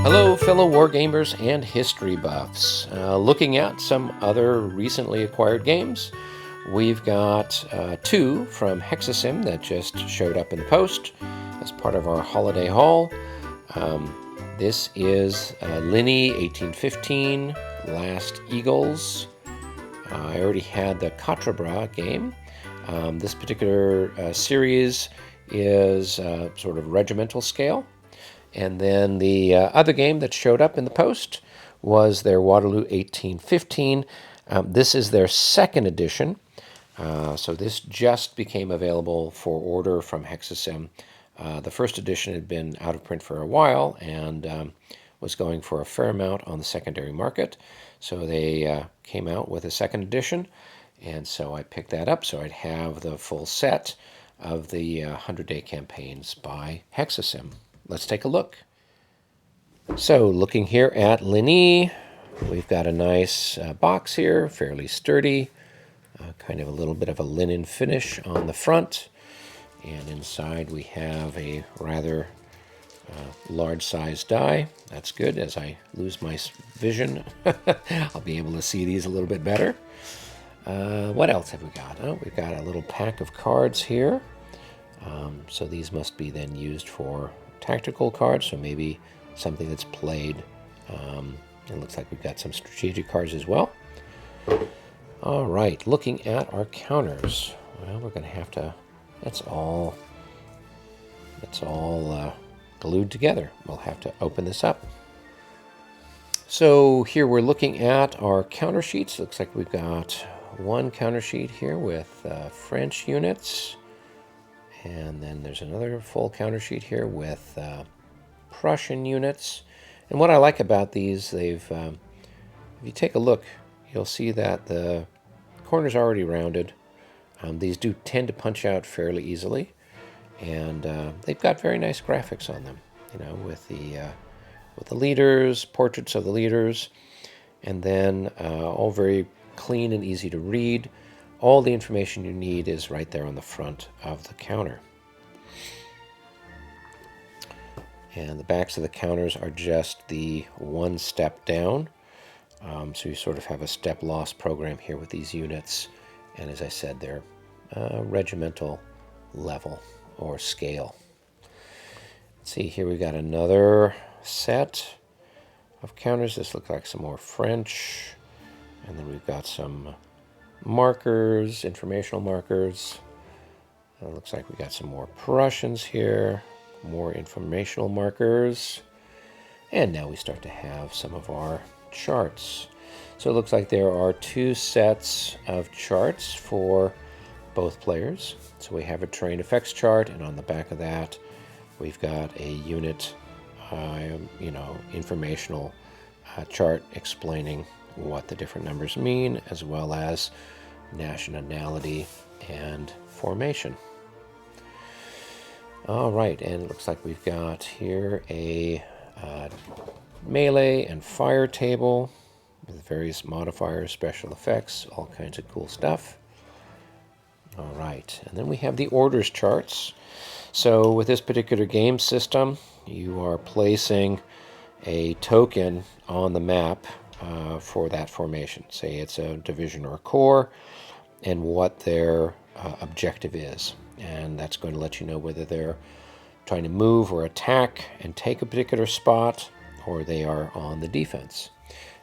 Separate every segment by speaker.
Speaker 1: Hello, fellow wargamers and history buffs. Looking at some other recently acquired games, we've got two from Hexasim that just showed up in the post as part of our holiday haul. This is Ligny 1815, Last Eagles. I already had the Quatre game. This particular series is sort of regimental scale. And then the other game that showed up in the post was their Waterloo 1815. This is their second edition. So this just became available for order from Hexasim. The first edition had been out of print for a while and was going for a fair amount on the secondary market. So they came out with a second edition. And so I picked that up so I'd have the full set of the 100-day campaigns by Hexasim. Let's take a look. So looking here at Ligny, we've got a nice box here, fairly sturdy, kind of a little bit of a linen finish on the front. And inside we have a rather large size die. That's good. As I lose my vision, I'll be able to see these a little bit better. What else have we got? Oh, we've got a little pack of cards here. So these must be then used for tactical cards, so maybe something that's played. It looks like we've got some strategic cards as well. All right, looking at our counters. Well, we're going to have to, that's all glued together. We'll have to open this up. So here we're looking at our counter sheets. Looks like we've got one counter sheet here with French units. And then there's another full counter sheet here with Prussian units. And what I like about these, if you take a look, you'll see that the corners are already rounded. These do tend to punch out fairly easily. And they've got very nice graphics on them, you know, with the leaders, portraits of the leaders, and then all very clean and easy to read. All the information you need is right there on the front of the counter. And the backs of the counters are just the one step down. So you sort of have a step loss program here with these units. And as I said, they're regimental level or scale. Let's see, here we got another set of counters. This looks like some more French. And then we've got some markers, informational markers. It looks like we got some more Prussians here, more informational markers. And now we start to have some of our charts. So it looks like there are two sets of charts for both players. So we have a terrain effects chart, and on the back of that, we've got a unit, informational chart explaining what the different numbers mean, as well as nationality and formation. All right, and it looks like we've got here a melee and fire table with various modifiers, special effects, all kinds of cool stuff. All right, and then we have the orders charts. So with this particular game system, you are placing a token on the map for that formation. Say it's a division or a corps, and what their objective is. And that's going to let you know whether they're trying to move or attack and take a particular spot, or they are on the defense.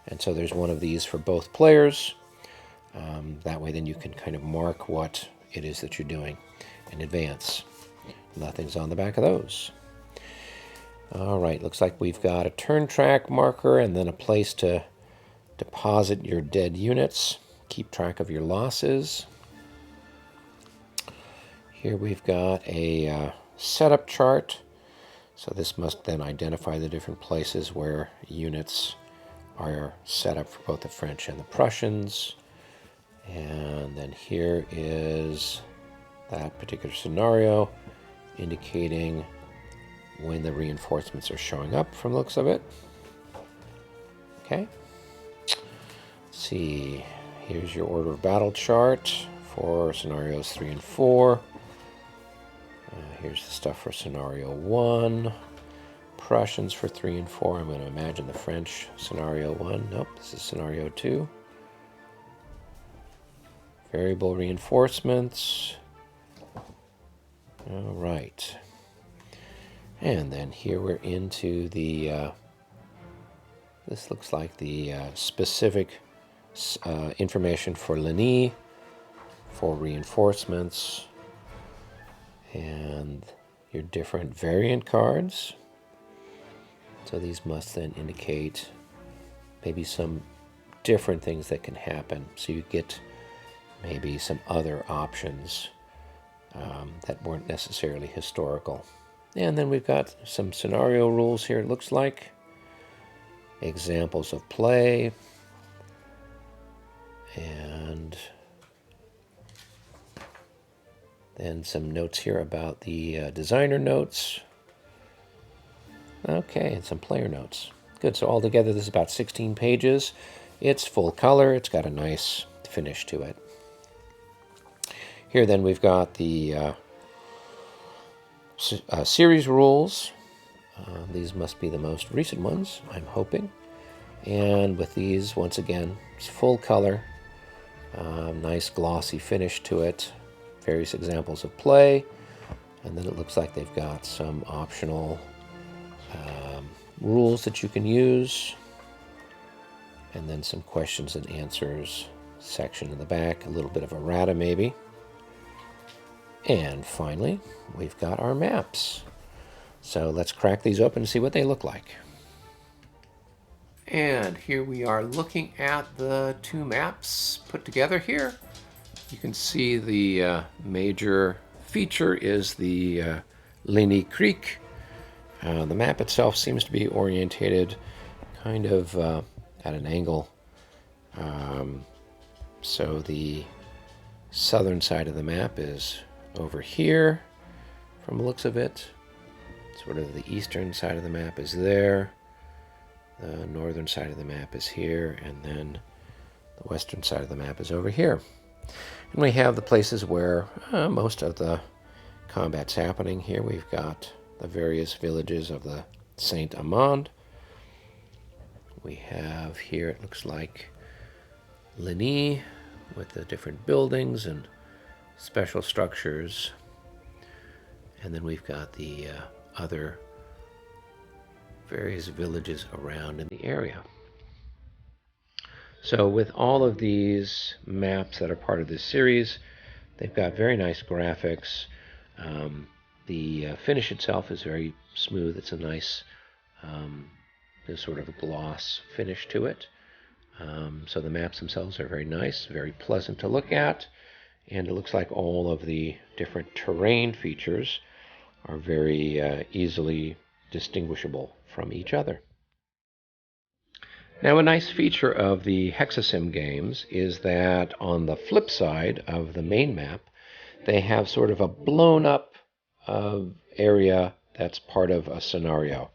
Speaker 1: And so there's one of these for both players. That way then you can kind of mark what it is that you're doing in advance. Nothing's on the back of those. All right, looks like we've got a turn track marker and then a place to deposit your dead units. Keep track of your losses. Here we've got a setup chart. So this must then identify the different places where units are set up for both the French and the Prussians. And then here is that particular scenario indicating when the reinforcements are showing up from the looks of it. Okay. Let's see. Here's your order of battle chart for scenarios 3 and 4. Here's the stuff for scenario 1. Prussians for 3 and 4. I'm going to imagine the French scenario 1. Nope, this is scenario 2. Variable reinforcements. All right. And then here we're into the, this looks like the specific information for Ligny, for reinforcements, and your different variant cards. So these must then indicate maybe some different things that can happen. So you get maybe some other options that weren't necessarily historical. And then we've got some scenario rules here, it looks like. Examples of play. And then some notes here about the designer notes. Okay, and some player notes. Good, so altogether this is about 16 pages. It's full color, it's got a nice finish to it. Here then we've got the series rules. These must be the most recent ones, I'm hoping. And with these, once again, it's full color. Nice glossy finish to it. Various examples of play. And then it looks like they've got some optional rules that you can use. And then some questions and answers section in the back. A little bit of errata maybe. And finally, we've got our maps. So let's crack these open and see what they look like. And here we are looking at the two maps put together here. You can see the major feature is the Ligny Creek. The map itself seems to be orientated kind of at an angle. So the southern side of the map is over here from the looks of it. Sort of the eastern side of the map is there. The northern side of the map is here, and then the western side of the map is over here. And we have the places where most of the combat's happening. Here we've got the various villages of the Saint-Amand. We have here, it looks like, Ligny with the different buildings and special structures. And then we've got the other various villages around in the area. So with all of these maps that are part of this series, they've got very nice graphics. The finish itself is very smooth. It's a nice there's sort of a gloss finish to it. So the maps themselves are very nice, very pleasant to look at, and it looks like all of the different terrain features are very easily distinguishable from each other. Now, a nice feature of the Hexasim games is that on the flip side of the main map, they have sort of a blown up area that's part of a scenario.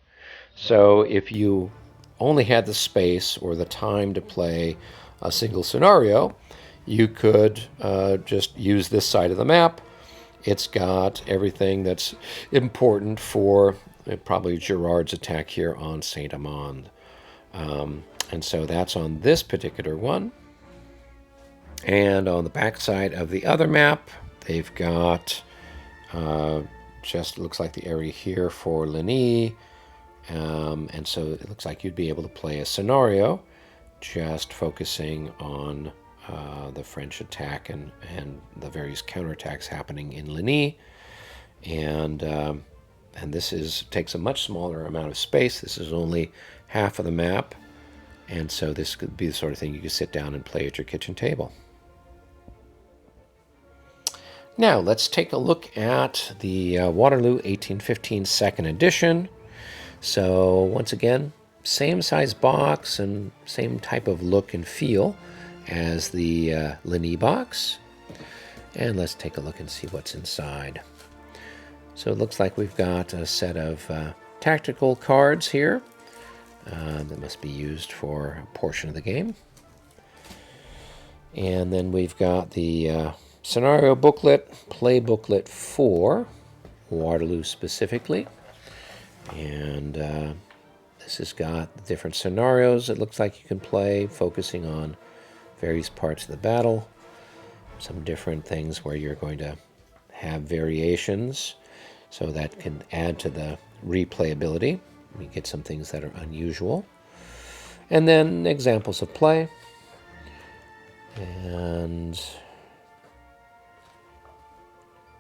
Speaker 1: So if you only had the space or the time to play a single scenario, you could just use this side of the map. It's got everything that's important for probably Girard's attack here on Saint-Amand. And so that's on this particular one. And on the back side of the other map, they've got just looks like the area here for Ligny. And so it looks like you'd be able to play a scenario just focusing on the French attack and the various counterattacks happening in Ligny. And this takes a much smaller amount of space. This is only half of the map. And so this could be the sort of thing you could sit down and play at your kitchen table. Now, let's take a look at the Waterloo 1815 second edition. So, once again, same size box and same type of look and feel as the Ligny box. And let's take a look and see what's inside. So it looks like we've got a set of tactical cards here that must be used for a portion of the game. And then we've got the scenario booklet, play booklet 4. Waterloo specifically. And this has got the different scenarios it looks like you can play, focusing on various parts of the battle. Some different things where you're going to have variations, so that can add to the replayability. You get some things that are unusual. And then examples of play. And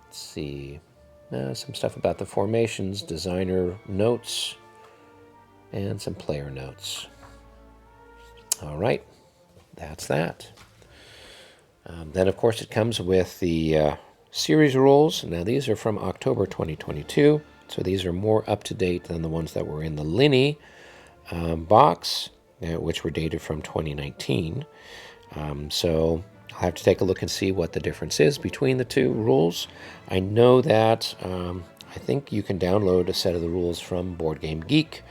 Speaker 1: let's see, some stuff about the formations, designer notes, and some player notes. All right, that's that. Then, of course, it comes with the series rules. Now, these are from October 2022, so these are more up-to-date than the ones that were in the Ligny box, which were dated from 2019. So I'll have to take a look and see what the difference is between the two rules. I know that I think you can download a set of the rules from Board Game Geek.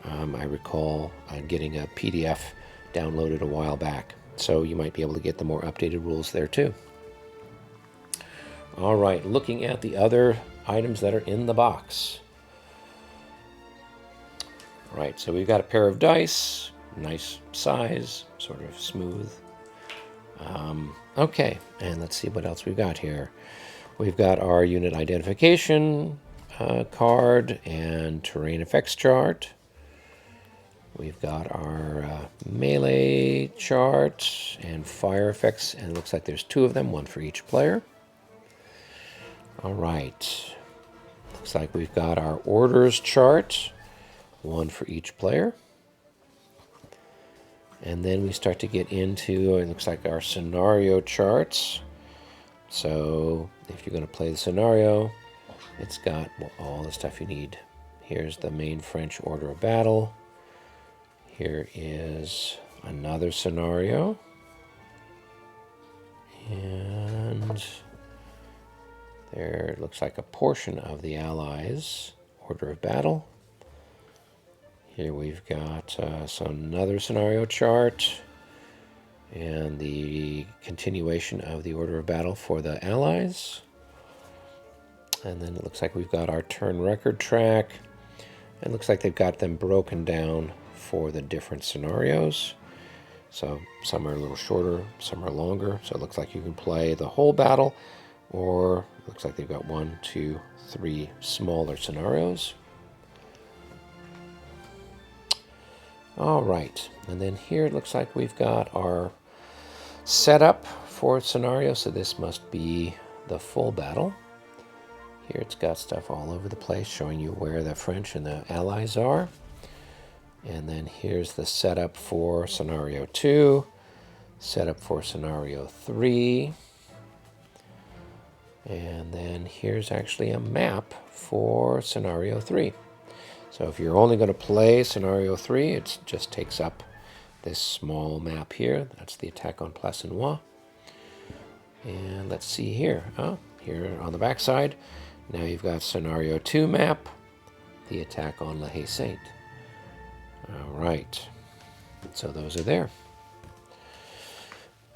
Speaker 1: I recall getting a PDF downloaded a while back, so you might be able to get the more updated rules there too. All right, looking at the other items that are in the box. All right, so we've got a pair of dice, nice size, sort of smooth. Okay, and let's see what else we've got here. We've got our unit identification card and terrain effects chart. We've got our melee chart and fire effects, and it looks like there's two of them, one for each player. All right, looks like we've got our orders chart, one for each player. And then we start to get into, it looks like, our scenario charts. So if you're going to play the scenario, it's got all the stuff you need. Here's the main French order of battle. Here is another scenario. And there it looks like a portion of the Allies' order of battle. Here we've got another scenario chart and the continuation of the order of battle for the Allies. And then it looks like we've got our turn record track. It looks like they've got them broken down for the different scenarios. So some are a little shorter, some are longer. So it looks like you can play the whole battle, or it looks like they've got 1, 2, 3 smaller scenarios. All right, and then here it looks like we've got our setup for scenario. So this must be the full battle. Here it's got stuff all over the place showing you where the French and the Allies are. And then here's the setup for scenario 2, setup for scenario 3. And then here's actually a map for scenario 3. So if you're only going to play scenario 3, it just takes up this small map here. That's the attack on Plassenois. And let's see here. Oh, here on the back side, now you've got scenario 2 map, the attack on La Haye Sainte. All right, so those are there.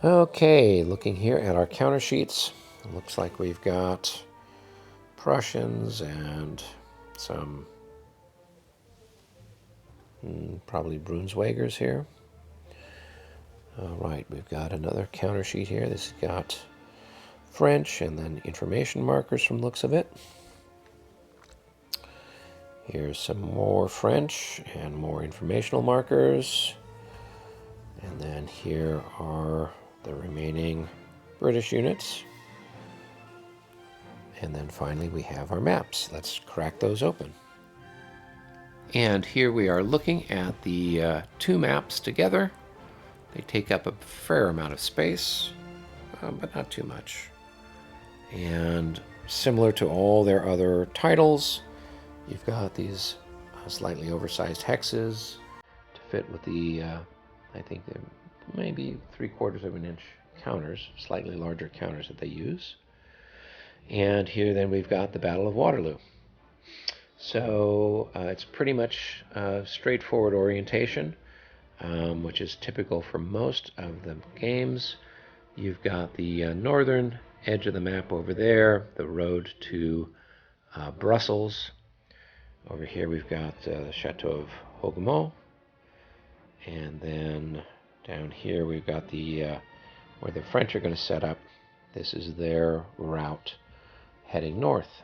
Speaker 1: Okay, looking here at our counter sheets, it looks like we've got Prussians and some probably Brunswagers here. All right, we've got another counter sheet here. This has got French and then information markers from the looks of it. Here's some more French and more informational markers. And then here are the remaining British units. And then finally we have our maps. Let's crack those open. And here we are looking at the two maps together. They take up a fair amount of space, but not too much. And similar to all their other titles, you've got these slightly oversized hexes to fit with the, I think they're maybe 3/4 of an inch counters, slightly larger counters that they use. And here then we've got the Battle of Waterloo. So it's pretty much straightforward orientation, which is typical for most of the games. You've got the northern edge of the map over there, the road to Brussels. Over here we've got the Chateau of Hougoumont. And then down here we've got the where the French are going to set up. This is their route heading north.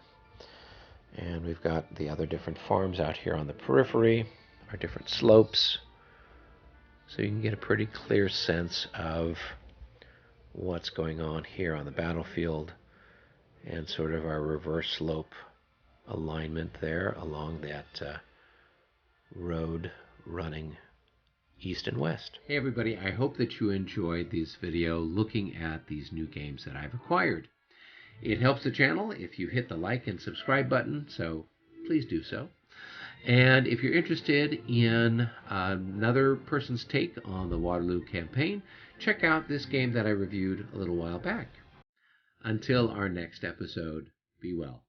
Speaker 1: And we've got the other different farms out here on the periphery, our different slopes. So you can get a pretty clear sense of what's going on here on the battlefield and sort of our reverse slope alignment there along that road running east and west. Hey everybody, I hope that you enjoyed this video looking at these new games that I've acquired. It helps the channel if you hit the like and subscribe button, so please do so. And if you're interested in another person's take on the Waterloo campaign, check out this game that I reviewed a little while back. Until our next episode, be well.